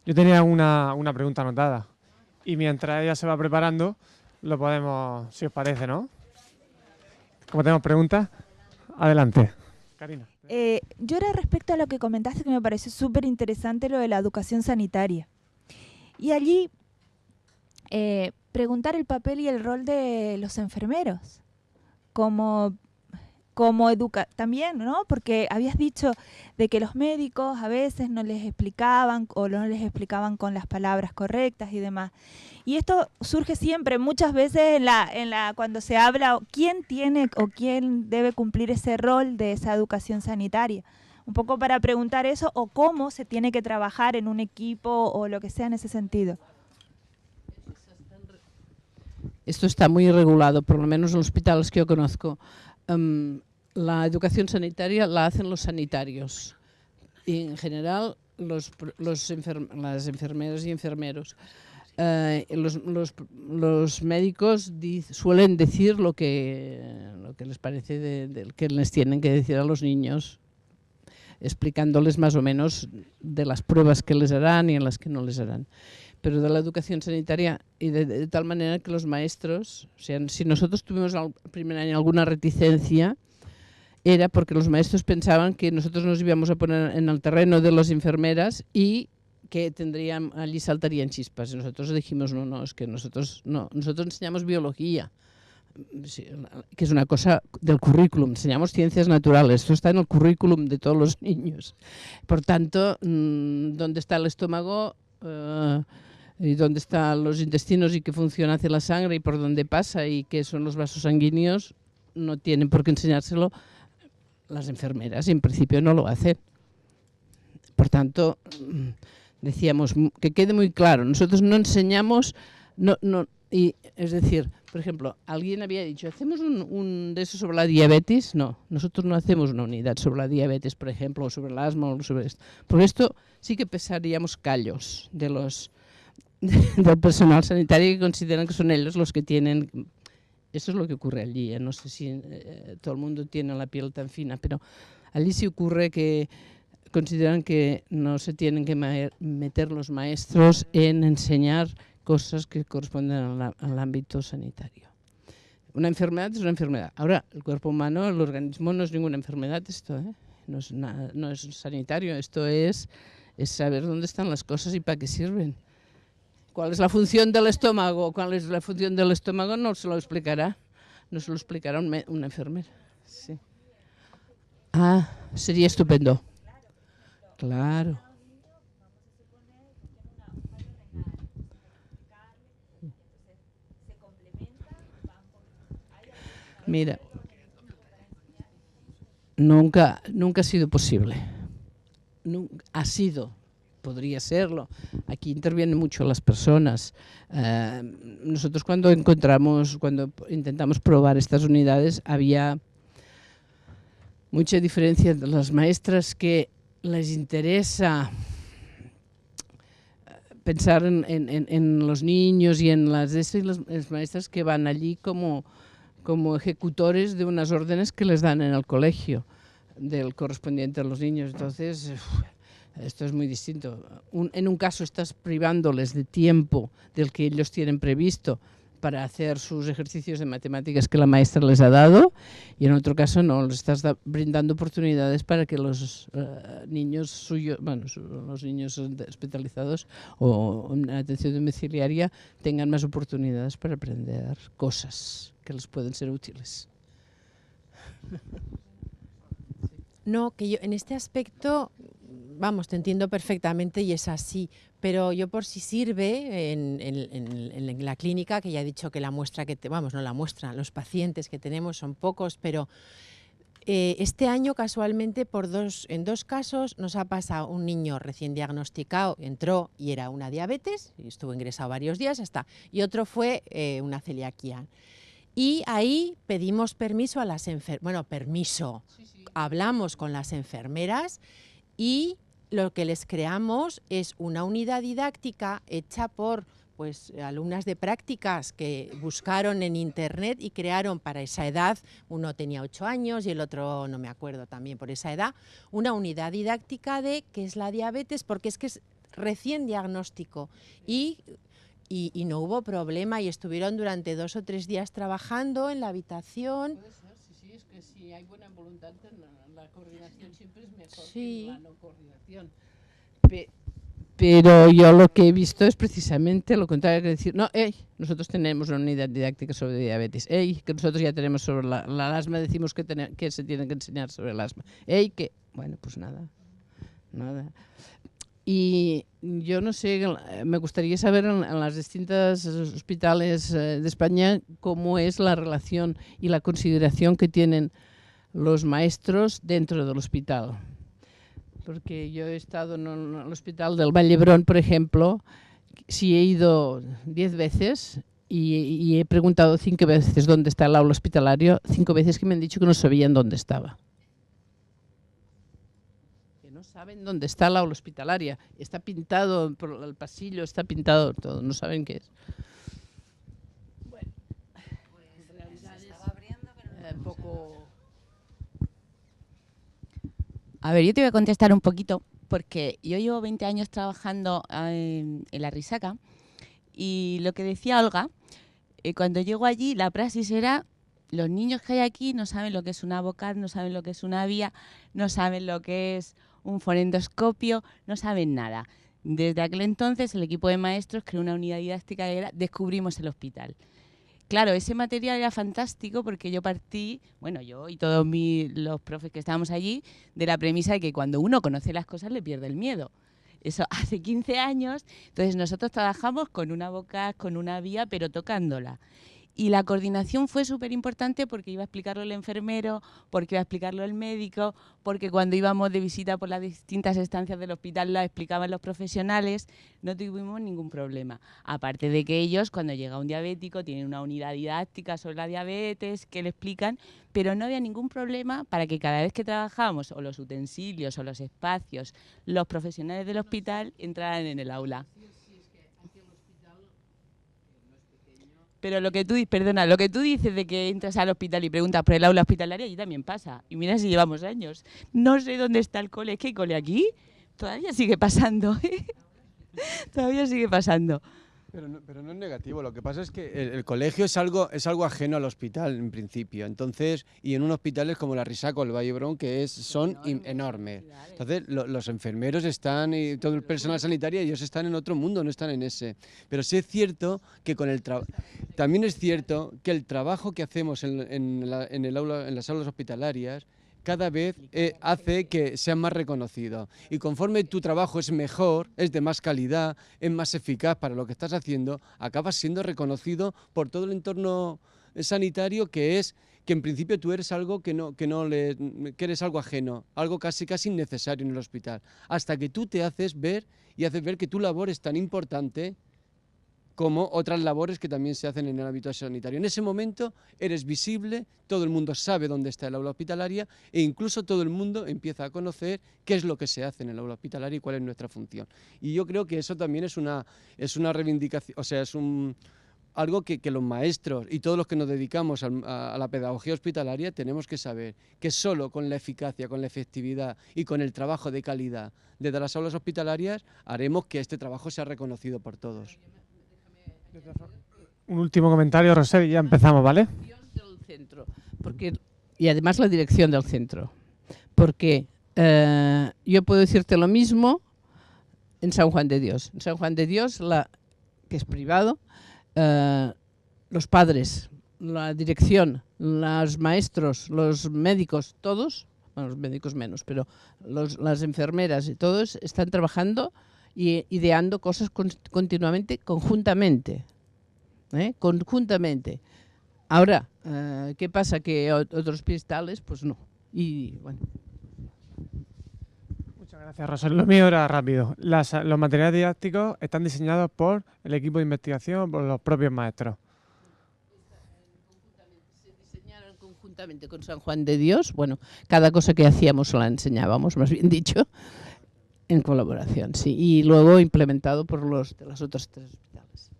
Yo tenía una pregunta anotada y mientras ella se va preparando, lo podemos, si os parece, ¿no? Como tenemos preguntas, adelante. Karina. Yo era respecto a lo que comentaste que me pareció súper interesante lo de la educación sanitaria. Y allí preguntar el papel y el rol de los enfermeros como también, ¿no? Porque habías dicho de que los médicos a veces no les explicaban o no les explicaban con las palabras correctas y demás. Y esto surge siempre, muchas veces cuando se habla quién tiene o quién debe cumplir ese rol de esa educación sanitaria. Un poco para preguntar eso o cómo se tiene que trabajar en un equipo o lo que sea en ese sentido. Esto está muy regulado, por lo menos en los hospitales que yo conozco. La educación sanitaria la hacen los sanitarios y en general las enfermeras y enfermeros. Los médicos suelen decir lo que les parece que les tienen que decir a los niños, explicándoles más o menos de las pruebas que les harán y en las que no les harán. Pero de la educación sanitaria y de tal manera que los maestros, o sea, si nosotros tuvimos el primer año alguna reticencia, era porque los maestros pensaban que nosotros nos íbamos a poner en el terreno de las enfermeras y que allí saltarían chispas. Y nosotros dijimos, no, es que nosotros enseñamos biología, que es una cosa del currículum, enseñamos ciencias naturales, eso está en el currículum de todos los niños. Por tanto, ¿dónde está el estómago? Y dónde están los intestinos y qué función hace la sangre y por dónde pasa y qué son los vasos sanguíneos, no tienen por qué enseñárselo las enfermeras y en principio no lo hacen. Por tanto, decíamos que quede muy claro, nosotros no enseñamos, y es decir, por ejemplo, alguien había dicho, ¿hacemos un de eso sobre la diabetes? No, nosotros no hacemos una unidad sobre la diabetes, por ejemplo, o sobre el asma o sobre esto. Por esto sí que pesaríamos callos del personal sanitario que consideran que son ellos los que tienen. Eso es lo que ocurre allí. No sé si todo el mundo tiene la piel tan fina, pero allí sí ocurre que consideran que no se tienen que meter los maestros en enseñar cosas que corresponden al ámbito sanitario. Una enfermedad es una enfermedad. Ahora, el cuerpo humano, el organismo no es ninguna enfermedad esto, no es sanitario, esto es saber dónde están las cosas y para qué sirven. ¿Cuál es la función del estómago? ¿Cuál es la función del estómago? No se lo explicará. No se lo explicará una enfermera. Sí. Ah, sería estupendo. Claro. Mira, nunca ha sido posible. Ha sido. Podría serlo. Aquí intervienen mucho las personas. Nosotros cuando intentamos probar estas unidades, había mucha diferencia de las maestras que les interesa pensar en los niños y en las maestras que van allí como ejecutores de unas órdenes que les dan en el colegio del correspondiente a los niños. Entonces, esto es muy distinto. En un caso estás privándoles de tiempo del que ellos tienen previsto para hacer sus ejercicios de matemáticas que la maestra les ha dado y en otro caso no, les estás brindando oportunidades para que los niños suyos, los niños especializados o en atención domiciliaria tengan más oportunidades para aprender cosas que les pueden ser útiles. No, que yo en este aspecto, vamos, te entiendo perfectamente y es así, pero yo por si sirve en la clínica, que ya he dicho que la muestra no la muestra, los pacientes que tenemos son pocos, pero este año casualmente en dos casos nos ha pasado un niño recién diagnosticado, entró y era una diabetes, y estuvo ingresado varios días y otro fue una celiaquía. Y ahí pedimos permiso a las enfermeras, hablamos con las enfermeras y lo que les creamos es una unidad didáctica hecha por alumnas de prácticas que buscaron en internet y crearon para esa edad, uno tenía 8 años y el otro no me acuerdo también por esa edad, una unidad didáctica de qué es la diabetes, porque es que recién diagnóstico y no hubo problema y estuvieron durante 2 o 3 días trabajando en la habitación. Puede ser, sí, es que si hay buena voluntad, la coordinación siempre es mejor Sí. que la no coordinación. Pero yo lo que he visto es precisamente lo contrario, que decir, no, nosotros tenemos una unidad didáctica sobre diabetes, que nosotros ya tenemos sobre la asma, decimos que se tiene que enseñar sobre el asma, que, bueno, pues nada. Y yo no sé, me gustaría saber en las distintas hospitales de España cómo es la relación y la consideración que tienen los maestros dentro del hospital. Porque yo he estado en el hospital del Vall d'Hebron, por ejemplo, si he ido 10 veces y he preguntado 5 veces dónde está el aula hospitalario, 5 veces que me han dicho que no sabían dónde estaba. Que no saben dónde está el aula hospitalaria. Está pintado por el pasillo, está pintado todo, no saben qué es. Bueno, en realidad es un poco... A ver, yo te voy a contestar un poquito, porque yo llevo 20 años trabajando en la Risaca y lo que decía Olga, cuando llego allí la praxis era, los niños que hay aquí no saben lo que es una AVOCAD, no saben lo que es una vía, no saben lo que es un fonendoscopio, no saben nada. Desde aquel entonces el equipo de maestros creó una unidad didáctica que era Descubrimos el Hospital. Claro, ese material era fantástico porque yo partí, bueno, yo y todos los profes que estábamos allí, de la premisa de que cuando uno conoce las cosas le pierde el miedo. Eso hace 15 años, entonces nosotros trabajamos con una AVOCAD, con una vía, pero tocándola. Y la coordinación fue súper importante porque iba a explicarlo el enfermero, porque iba a explicarlo el médico, porque cuando íbamos de visita por las distintas estancias del hospital las explicaban los profesionales, no tuvimos ningún problema. Aparte de que ellos, cuando llega un diabético, tienen una unidad didáctica sobre la diabetes que le explican, pero no había ningún problema para que cada vez que trabajábamos, o los utensilios, o los espacios, los profesionales del hospital entraran en el aula. Pero lo que tú dices de que entras al hospital y preguntas por el aula hospitalaria, allí también pasa. Y mira si llevamos años. No sé dónde está el cole. ¿Es que hay cole aquí? Todavía sigue pasando, ¿eh? Todavía sigue pasando. Pero no es negativo, lo que pasa es que el colegio es algo ajeno al hospital en principio, entonces, y en un hospitales como la Risaca o el Vall d'Hebron son enormes. Entonces los enfermeros están y todo el personal sanitario, ellos están en otro mundo, no están en ese. Pero sí es cierto que también es cierto que el trabajo que hacemos en las aulas hospitalarias cada vez hace que sea más reconocido. Y conforme tu trabajo es mejor, es de más calidad, es más eficaz para lo que estás haciendo, acabas siendo reconocido por todo el entorno sanitario que en principio tú eres algo que eres algo ajeno, algo casi innecesario en el hospital. Hasta que tú te haces ver y haces ver que tu labor es tan importante como otras labores que también se hacen en el ámbito sanitario. En ese momento eres visible, todo el mundo sabe dónde está el aula hospitalaria e incluso todo el mundo empieza a conocer qué es lo que se hace en el aula hospitalaria y cuál es nuestra función. Y yo creo que eso también es una reivindicación, o sea, es algo que los maestros y todos los que nos dedicamos a la pedagogía hospitalaria tenemos que saber, que solo con la eficacia, con la efectividad y con el trabajo de calidad desde las aulas hospitalarias haremos que este trabajo sea reconocido por todos. Un último comentario, Rosé, y ya empezamos, ¿vale? Del centro, y además la dirección del centro. Porque yo puedo decirte lo mismo en San Juan de Dios. En San Juan de Dios, que es privado, los padres, la dirección, los maestros, los médicos, todos, bueno, los médicos menos, pero las enfermeras y todos están trabajando y ideando cosas continuamente, conjuntamente. Conjuntamente. Ahora, ¿qué pasa? Que otros hospitales, pues no. Y bueno. Muchas gracias, Rosa. Lo mío era rápido. Los materiales didácticos están diseñados por el equipo de investigación, por los propios maestros. Se diseñaron conjuntamente con San Juan de Dios. Bueno, cada cosa que hacíamos la enseñábamos, más bien dicho. En colaboración, sí. Y luego implementado por los de las otras 3 hospitales.